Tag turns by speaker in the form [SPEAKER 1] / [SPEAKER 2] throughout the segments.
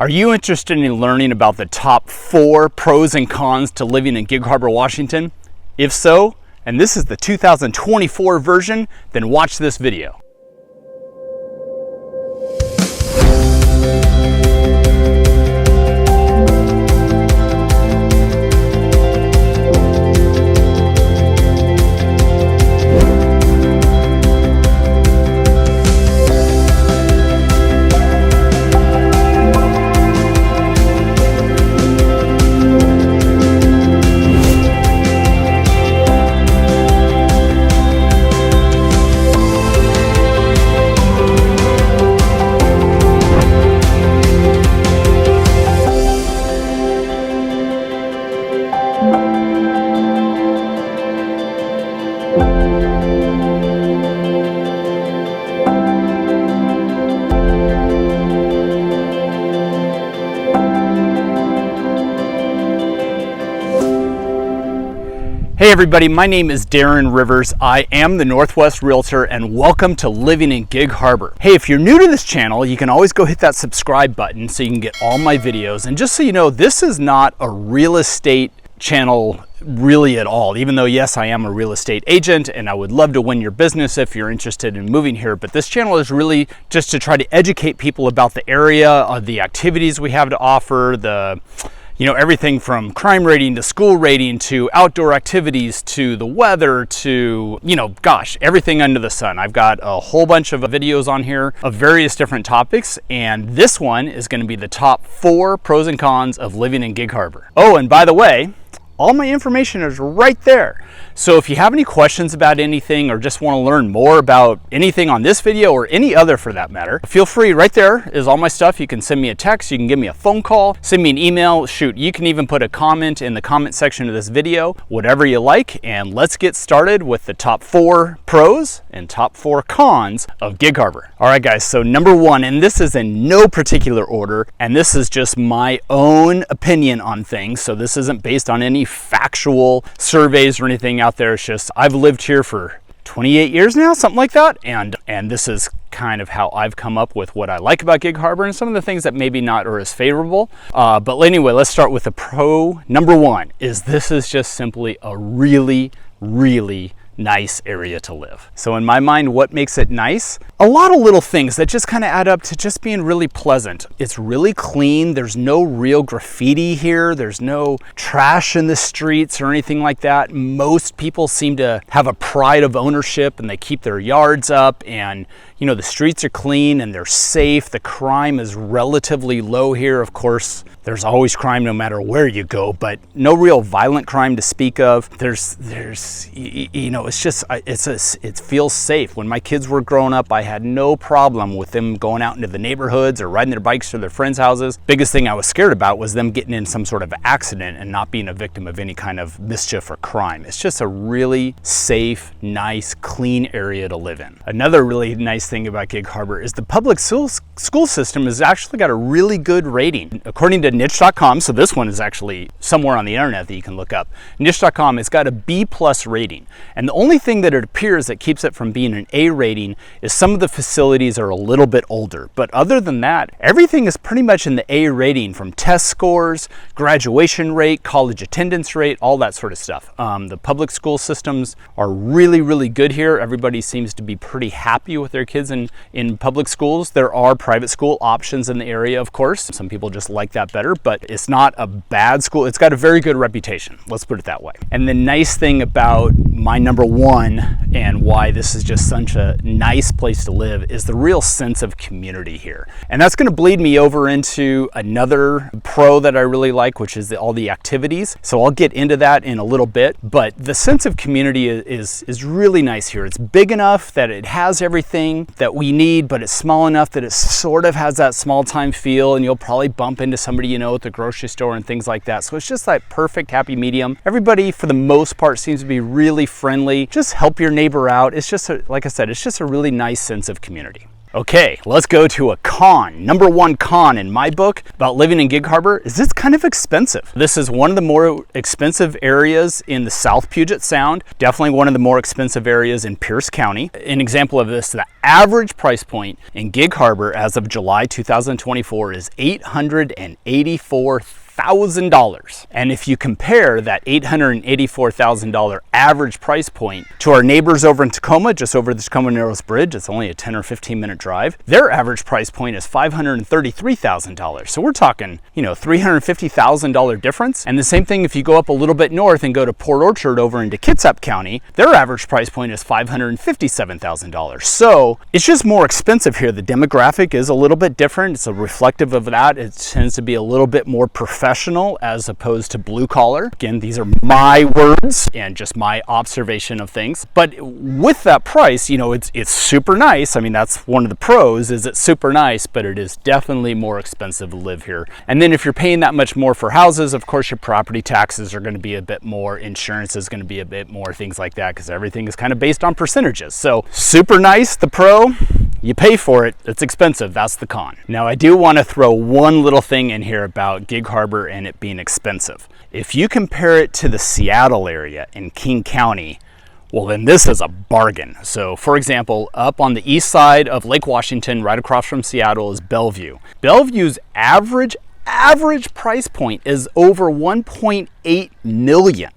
[SPEAKER 1] Are you interested in learning about the top 4 pros and cons to living in Gig Harbor, Washington? If so, and this is the 2024 version, then watch this video. Hey everybody, my name is Darren Rivers. I am the Northwest Realtor and welcome to Living in Gig Harbor. Hey, if you're new to this channel, you can always go hit that subscribe button so you can get all my videos. And just so you know, this is not a real estate channel really at all, even though yes, I am a real estate agent and I would love to win your business if you're interested in moving here. But this channel is really just to try to educate people about the area, the activities we have to offer, everything from crime rating to school rating to outdoor activities to the weather to, everything under the sun. I've got a whole bunch of videos on here of various different topics, and this one is going to be the top 4 pros and cons of living in Gig Harbor. Oh, and by the way, all my information is right there. So if you have any questions about anything or just want to learn more about anything on this video or any other for that matter, feel free. Right there is all my stuff. You can send me a text, you can give me a phone call, send me an email, shoot, you can even put a comment in the comment section of this video, whatever you like. And let's get started with the top 4 pros and top 4 cons of Gig Harbor. All right guys, so number 1, and this is in no particular order, and this is just my own opinion on things. So this isn't based on any factual surveys or anything out there. It's just I've lived here for 28 years now, something like that, and this is kind of how I've come up with what I like about Gig Harbor and some of the things that maybe not are as favorable. But anyway, let's start with the pro. Number 1 is this is just simply a really nice area to live. So in my mind, what makes it nice? A lot of little things that just kind of add up to just being really pleasant. It's really clean. There's no real graffiti here. There's no trash in the streets or anything like that. Most people seem to have a pride of ownership and they keep their yards up, and the streets are clean and they're safe. The crime is relatively low here. Of course, there's always crime no matter where you go, but no real violent crime to speak of. It feels safe. When my kids were growing up, I had no problem with them going out into the neighborhoods or riding their bikes to their friends' houses. Biggest thing I was scared about was them getting in some sort of accident and not being a victim of any kind of mischief or crime. It's just a really safe, nice, clean area to live in. Another really nice thing about Gig Harbor is the public school system has actually got a really good rating. According to niche.com, so this one is actually somewhere on the internet that you can look up. Niche.com, it's got a B+ rating. And the only thing that it appears that keeps it from being an A rating is some of the facilities are a little bit older. But other than that, everything is pretty much in the A rating, from test scores, graduation rate, college attendance rate, all that sort of stuff. The public school systems are really good here. Everybody seems to be pretty happy with their kids in public schools. There are private school options in the area, of course. Some people just like that better, but it's not a bad school. It's got a very good reputation. Let's put it that way. And the nice thing about my number 1 and why this is just such a nice place to live is the real sense of community here. And that's going to bleed me over into another pro that I really like, which is all the activities. So I'll get into that in a little bit, but the sense of community is really nice here. It's big enough that it has everything that we need, but it's small enough that it sort of has that small time feel, and you'll probably bump into somebody at the grocery store and things like that. So it's just that perfect happy medium. Everybody for the most part seems to be really friendly. Just help your neighbor out. It's just like I said, it's just a really nice sense of community. Okay, let's go to a con. Number one con in my book about living in Gig Harbor is it's kind of expensive. This is one of the more expensive areas in the South Puget Sound, definitely one of the more expensive areas in Pierce County. An example of this, the average price point in Gig Harbor as of July 2024 is $884,000. And if you compare that $884,000 average price point to our neighbors over in Tacoma, just over the Tacoma Narrows Bridge, it's only a 10 or 15 minute drive. Their average price point is $533,000. So we're talking, $350,000 difference. And the same thing if you go up a little bit north and go to Port Orchard over into Kitsap County, their average price point is $557,000. So it's just more expensive here. The demographic is a little bit different. It's a reflective of that. It tends to be a little bit more professional as opposed to blue collar. Again, these are my words and just my observation of things. But with that price, it's super nice. I mean, that's one of the pros, is it's super nice, but it is definitely more expensive to live here. And then if you're paying that much more for houses, of course your property taxes are going to be a bit more, insurance is going to be a bit more, things like that, because everything is kind of based on percentages. So super nice, the pro. You pay for it, it's expensive, that's the con. Now I do want to throw one little thing in here about Gig Harbor and it being expensive. If you compare it to the Seattle area in King County, well then this is a bargain. So for example, up on the east side of Lake Washington, right across from Seattle, is Bellevue. Bellevue's average price point is over 1.8 million.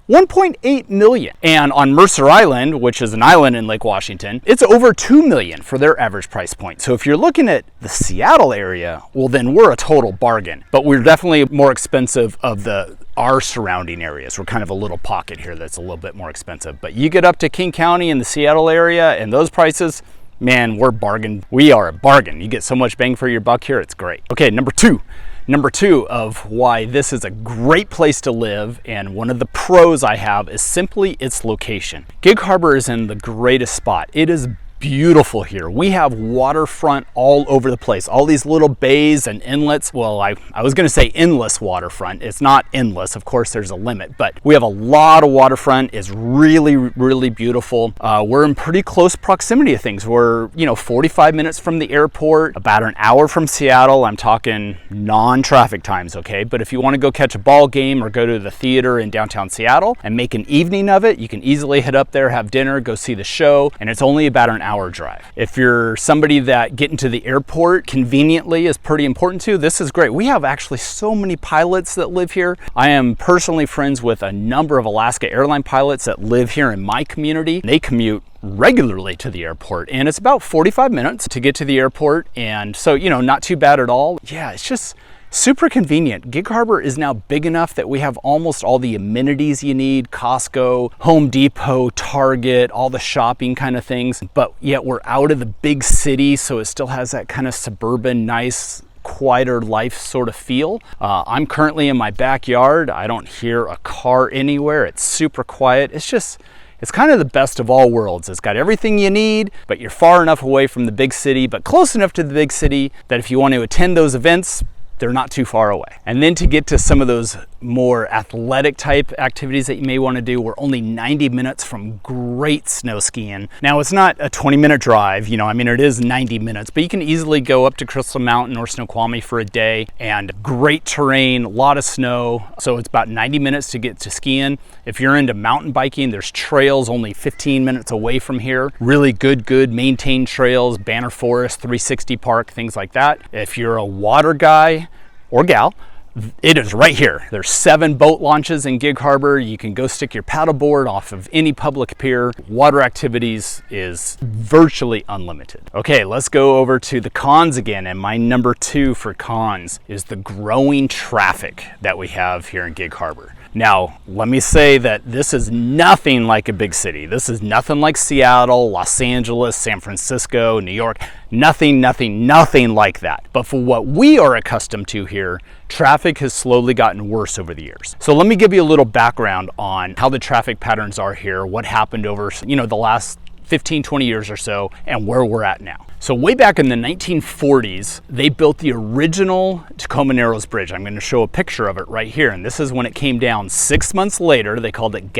[SPEAKER 1] 1.8 million. And on Mercer Island, which is an island in Lake Washington, it's over 2 million for their average price point. So if you're looking at the Seattle area, well then we're a total bargain. But we're definitely more expensive of our surrounding areas. We're kind of a little pocket here that's a little bit more expensive. But you get up to King County in the Seattle area and those prices, man, we are a bargain. You get so much bang for your buck here, it's great. Okay, number two of why this is a great place to live, and one of the pros I have, is simply its location. Gig Harbor is in the greatest spot. It is beautiful here. We have waterfront all over the place, all these little bays and inlets. Well, I was going to say endless waterfront. It's not endless, of course there's a limit, but we have a lot of waterfront. It's really, really beautiful. We're in pretty close proximity to things. We're 45 minutes from the airport, about an hour from Seattle. I'm talking non-traffic times, okay? But if you want to go catch a ball game or go to the theater in downtown Seattle and make an evening of it, you can easily head up there, have dinner, go see the show, and it's only about an hour drive. If you're somebody that getting to the airport conveniently is pretty important to, this is great. We have actually so many pilots that live here. I am personally friends with a number of Alaska airline pilots that live here in my community. They commute regularly to the airport, and it's about 45 minutes to get to the airport, and so not too bad at all. Yeah, it's just super convenient. Gig Harbor is now big enough that we have almost all the amenities you need: Costco, Home Depot, Target, all the shopping kind of things, but yet we're out of the big city, so it still has that kind of suburban, nice, quieter life sort of feel. I'm currently in my backyard. I don't hear a car anywhere. It's super quiet. It's kind of the best of all worlds. It's got everything you need, but you're far enough away from the big city, but close enough to the big city that if you want to attend those events, they're not too far away. And then to get to some of those more athletic type activities that you may want to do, we're only 90 minutes from great snow skiing. Now it's not a 20-minute drive, it is 90 minutes, but you can easily go up to Crystal Mountain or Snoqualmie for a day, and great terrain, a lot of snow. So it's about 90 minutes to get to skiing. If you're into mountain biking, there's trails only 15 minutes away from here. Really good maintained trails, Banner Forest, 360 Park, things like that. If you're a water guy or gal, it is right here. There's 7 boat launches in Gig Harbor. You can go stick your paddleboard off of any public pier. Water activities is virtually unlimited. Okay, let's go over to the cons again. And my number 2 for cons is the growing traffic that we have here in Gig Harbor. Now, let me say that this is nothing like a big city. This is nothing like Seattle, Los Angeles, San Francisco, New York. Nothing like that. But for what we are accustomed to here, traffic has slowly gotten worse over the years. So let me give you a little background on how the traffic patterns are here, what happened over, the last 15, 20 years or so, and where we're at now. So way back in the 1940s, they built the original Tacoma Narrows Bridge. I'm going to show a picture of it right here. And this is when it came down 6 months later. They called it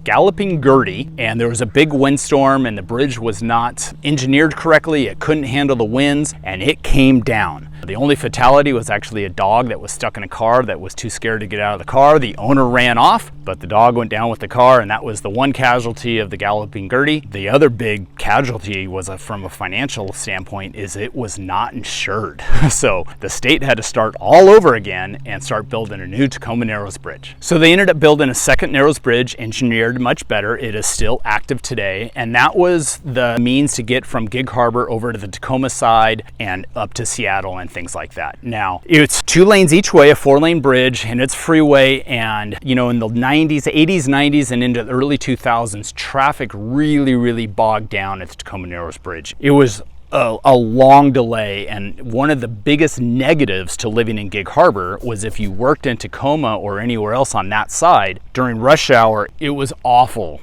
[SPEAKER 1] galloping Gertie, and there was a big windstorm and the bridge was not engineered correctly. It couldn't handle the winds and it came down. The only fatality was actually a dog that was stuck in a car that was too scared to get out of the car. The owner ran off, but the dog went down with the car, and that was the one casualty of the galloping Gertie. The other big casualty was from a financial standpoint is it was not insured. So the state had to start all over again and start building a new Tacoma Narrows Bridge. So they ended up building a second Narrows Bridge, engineered much better. It is still active today, and that was the means to get from Gig Harbor over to the Tacoma side and up to Seattle and things like that. Now, it's 2 lanes each way, a 4-lane bridge, and it's freeway, and you know, in the 90s, 80s, 90s, and into the early 2000s, traffic really bogged down at the Tacoma Narrows Bridge. It was a long delay, and one of the biggest negatives to living in Gig Harbor was if you worked in Tacoma or anywhere else on that side during rush hour, it was awful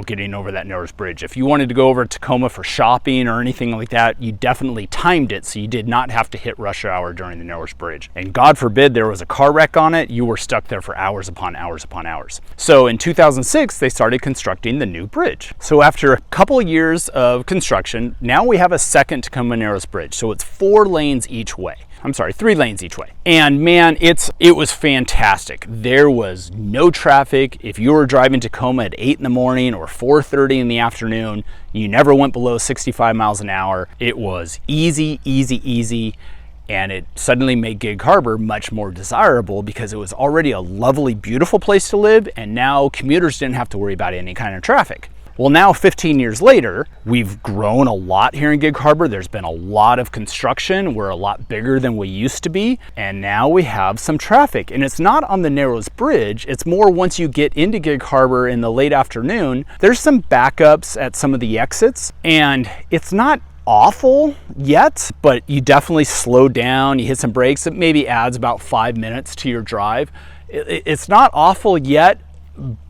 [SPEAKER 1] getting over that Narrows Bridge. If you wanted to go over to Tacoma for shopping or anything like that, you definitely timed it so you did not have to hit rush hour during the Narrows Bridge. And God forbid there was a car wreck on it, you were stuck there for hours upon hours upon hours. So in 2006, they started constructing the new bridge. So after a couple of years of construction, now we have a second Tacoma Narrows Bridge. So it's 4 lanes each way. I'm sorry, 3 lanes each way. And man, it was fantastic. There was no traffic. If you were driving Tacoma at 8 in the morning or 4:30 in the afternoon, you never went below 65 miles an hour. It was easy, and it suddenly made Gig Harbor much more desirable because it was already a lovely, beautiful place to live, and now commuters didn't have to worry about any kind of traffic. Well, now 15 years later, we've grown a lot here in Gig Harbor. There's been a lot of construction. We're a lot bigger than we used to be. And now we have some traffic. And it's not on the Narrows Bridge. It's more once you get into Gig Harbor in the late afternoon, there's some backups at some of the exits. And it's not awful yet, but you definitely slow down. You hit some brakes. It maybe adds about 5 minutes to your drive. It's not awful yet,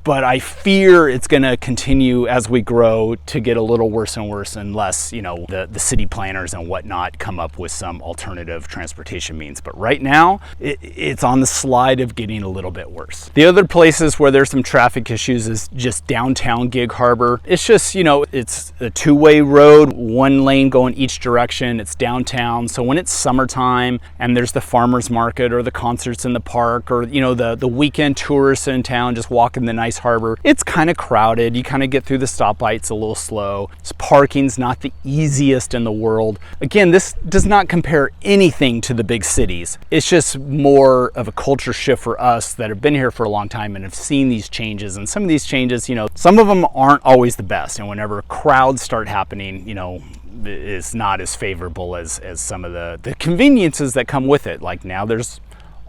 [SPEAKER 1] but I fear it's going to continue as we grow to get a little worse and worse unless, you know, the city planners and whatnot come up with some alternative transportation means. But right now, it's on the slide of getting a little bit worse. The other places where there's some traffic issues is just downtown Gig Harbor. It's just, you know, it's a 2-way road, 1 lane going each direction. It's downtown. So when it's summertime and there's the farmer's market or the concerts in the park or, you know, the weekend tourists in town just walking the nice harbor, it's kind of crowded. You kind of get through the stoplights a little slow. Parking's not the easiest in the world. Again, this does not compare anything to the big cities. It's just more of a culture shift for us that have been here for a long time and have seen these changes. And some of these changes, you know, some of them aren't always the best. And whenever crowds start happening, you know, it's not as favorable as some of the conveniences that come with it. Like now there's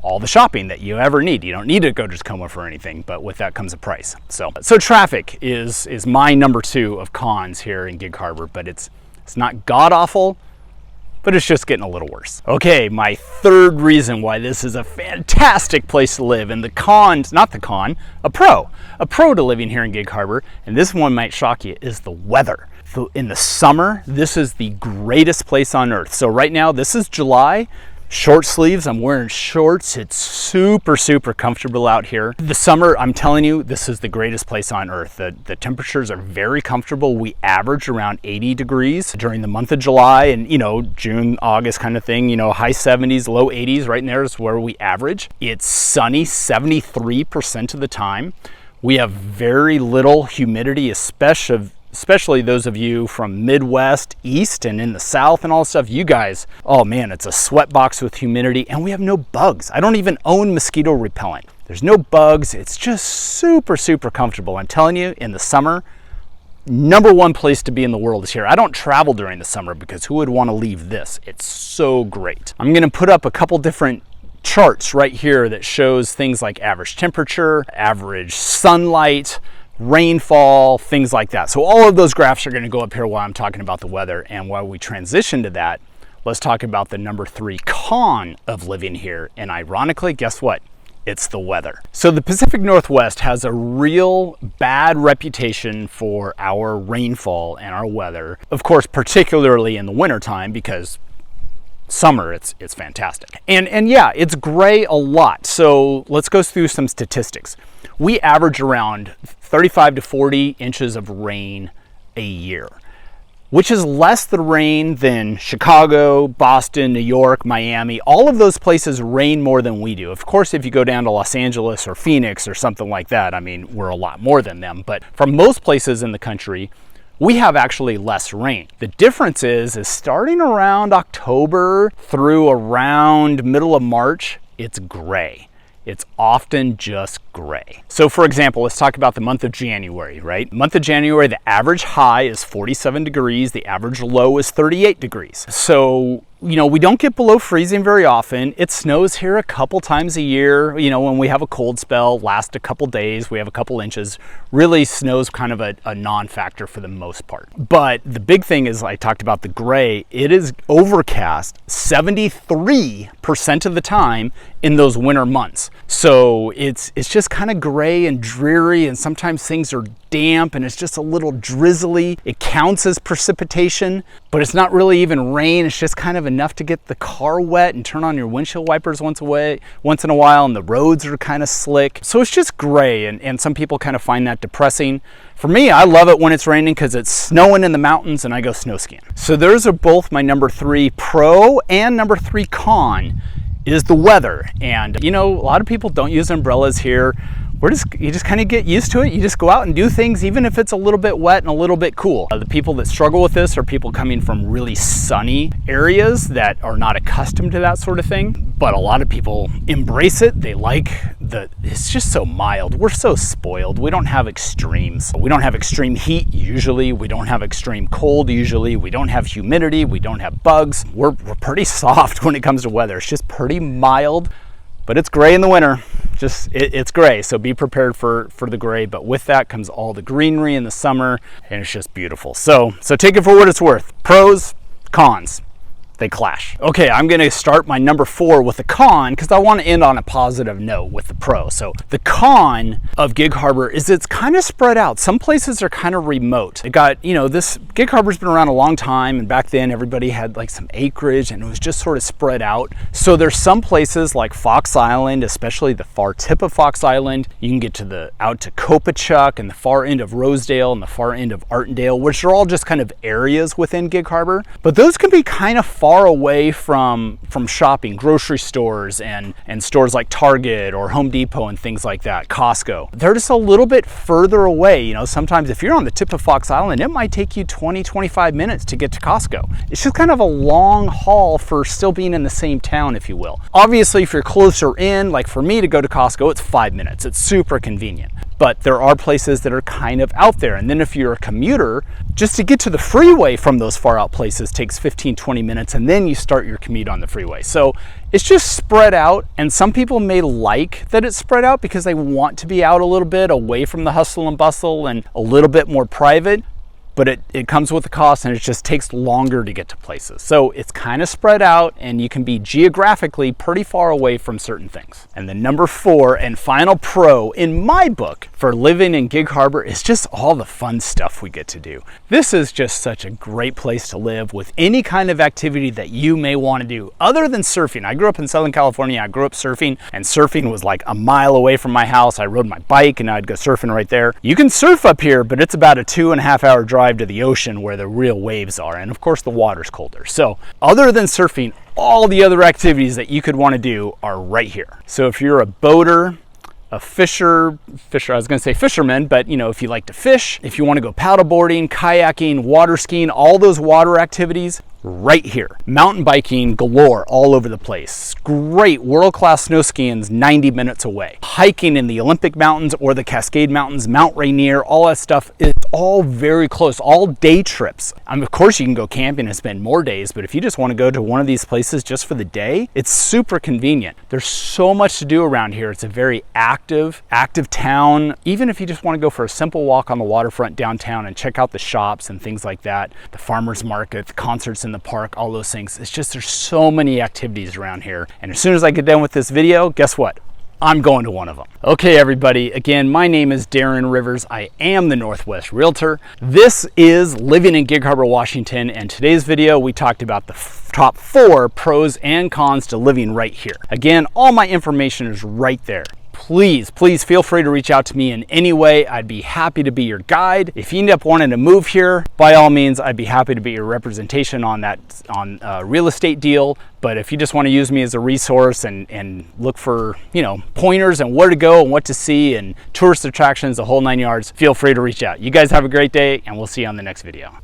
[SPEAKER 1] all the shopping that you ever need. You don't need to go to Tacoma for anything, but with that comes a price. So traffic is my number 2 of cons here in Gig Harbor, but it's not god awful, but it's just getting a little worse. Okay, my third reason why this is a fantastic place to live, and the cons, not the con, a pro to living here in Gig Harbor, and this one might shock you, is the weather. So in the summer, this is the greatest place on earth. So right now, this is July. Short sleeves, I'm wearing shorts. It's super comfortable out here. The summer, I'm telling you, this is the greatest place on earth. The temperatures are very comfortable. We average around 80 degrees during the month of July and, you know, June, August kind of thing, you know, high 70s, low 80s, right in there is where we average. It's sunny 73% of the time. We have very little humidity, especially those of you from Midwest, East, and in the South and all that stuff. You guys, oh man, it's a sweat box with humidity, and we have no bugs. I don't even own mosquito repellent. There's no bugs. It's just super comfortable. I'm telling you, in the summer, number 1 place to be in the world is here. I don't travel during the summer because who would want to leave this? It's so great. I'm going to put up a couple different charts right here that shows things like average temperature, average sunlight, rainfall, things like that. So all of those graphs are going to go up here while I'm talking about the weather. And while we transition to that, let's talk about the number 3 con of living here. And ironically, guess what? It's the weather. So the Pacific Northwest has a real bad reputation for our rainfall and our weather. Of course, particularly in the wintertime, because summer, it's fantastic. And yeah, it's gray a lot. So let's go through some statistics. We average around 35 to 40 inches of rain a year, which is less the rain than Chicago, Boston, New York, Miami. All of those places rain more than we do. Of course, if you go down to Los Angeles or Phoenix or something like that, I mean, we're a lot more than them. But for most places in the country, we have actually less rain. The difference is starting around October through around middle of March, it's gray. It's often just gray. So for example, let's talk about the month of January, right? Month of January, the average high is 47 degrees. The average low is 38 degrees. So, you know, we don't get below freezing very often. It snows here a couple times a year. You know, when we have a cold spell, last a couple days, we have a couple inches. Really, snow's kind of a non-factor for the most part. But the big thing is, I talked about the gray. It is overcast 73% of the time in those winter months. So it's just kind of gray and dreary, and sometimes things are damp and it's just a little drizzly. It counts as precipitation, but it's not really even rain. It's just kind of enough to get the car wet and turn on your windshield wipers once in a while, and the roads are kind of slick. So it's just gray, and some people kind of find that depressing. For me, I love it when it's raining because it's snowing in the mountains and I go snow skiing. So those are both my number 3 pro and number 3 con is the weather. And you know, a lot of people don't use umbrellas here. You just kind of get used to it. You just go out and do things, even if it's a little bit wet and a little bit cool. The people that struggle with this are people coming from really sunny areas that are not accustomed to that sort of thing. But a lot of people embrace it. They like it's just so mild. We're so spoiled. We don't have extremes. We don't have extreme heat usually. We don't have extreme cold usually. We don't have humidity. We don't have bugs. We're pretty soft when it comes to weather. It's just pretty mild. But it's gray in the winter. It's gray, so be prepared for the gray. But with that comes all the greenery in the summer, and it's just beautiful. So take it for what it's worth. Pros, cons, they clash. Okay, I'm gonna start my number 4 with the con because I want to end on a positive note with the pro. So the con of Gig Harbor is it's kind of spread out. Some places are kind of remote. It got, you know, this Gig Harbor's been around a long time, and back then everybody had like some acreage and it was just sort of spread out. So there's some places like Fox Island, especially the far tip of Fox Island. You can get to out to Kopachuk and the far end of Rosedale and the far end of Artendale, which are all just kind of areas within Gig Harbor. But those can be kind of far away from shopping, grocery stores and stores like Target or Home Depot and things like that, Costco. They're just a little bit further away. You know, sometimes if you're on the tip of Fox Island, it might take you 20-25 minutes to get to Costco. It's just kind of a long haul for still being in the same town, if you will. Obviously, if you're closer in, like for me to go to Costco, it's 5 minutes. It's super convenient. But there are places that are kind of out there. And then if you're a commuter, just to get to the freeway from those far out places takes 15-20 minutes, and then you start your commute on the freeway. So it's just spread out, and some people may like that it's spread out because they want to be out a little bit away from the hustle and bustle and a little bit more private. But it comes with a cost, and it just takes longer to get to places. So it's kind of spread out, and you can be geographically pretty far away from certain things. And the number 4 and final pro in my book for living in Gig Harbor is just all the fun stuff we get to do. This is just such a great place to live with any kind of activity that you may want to do other than surfing. I grew up in Southern California. I grew up surfing, and surfing was like a mile away from my house. I rode my bike and I'd go surfing right there. You can surf up here, but it's about a 2.5 hour drive to the ocean where the real waves are, and of course the water's colder. So other than surfing, all the other activities that you could want to do are right here. So if you're a boater, a fisherman, but you know, if you like to fish, if you want to go paddleboarding, kayaking, water skiing, all those water activities, right here. Mountain biking galore all over the place. Great world-class snow skiing's 90 minutes away. Hiking in the Olympic Mountains or the Cascade Mountains, Mount Rainier, all that stuff, it's all very close, all day trips. Of course you can go camping and spend more days, but if you just want to go to one of these places just for the day, it's super convenient. There's so much to do around here. It's a very active town. Even if you just want to go for a simple walk on the waterfront downtown and check out the shops and things like that, the farmers market, the concerts in the park, all those things. It's just, there's so many activities around here. And as soon as I get done with this video, guess what? I'm going to one of them. Okay, everybody, again, my name is Darren Rivers. I am the Northwest Realtor. This is living in Gig Harbor, Washington, and today's video we talked about the top 4 pros and cons to living right here. Again, all my information is right there. Please feel free to reach out to me in any way. I'd be happy to be your guide. If you end up wanting to move here, by all means, I'd be happy to be your representation on that real estate deal. But if you just want to use me as a resource and look for, pointers and where to go and what to see and tourist attractions, the whole 9 yards, feel free to reach out. You guys have a great day, and we'll see you on the next video.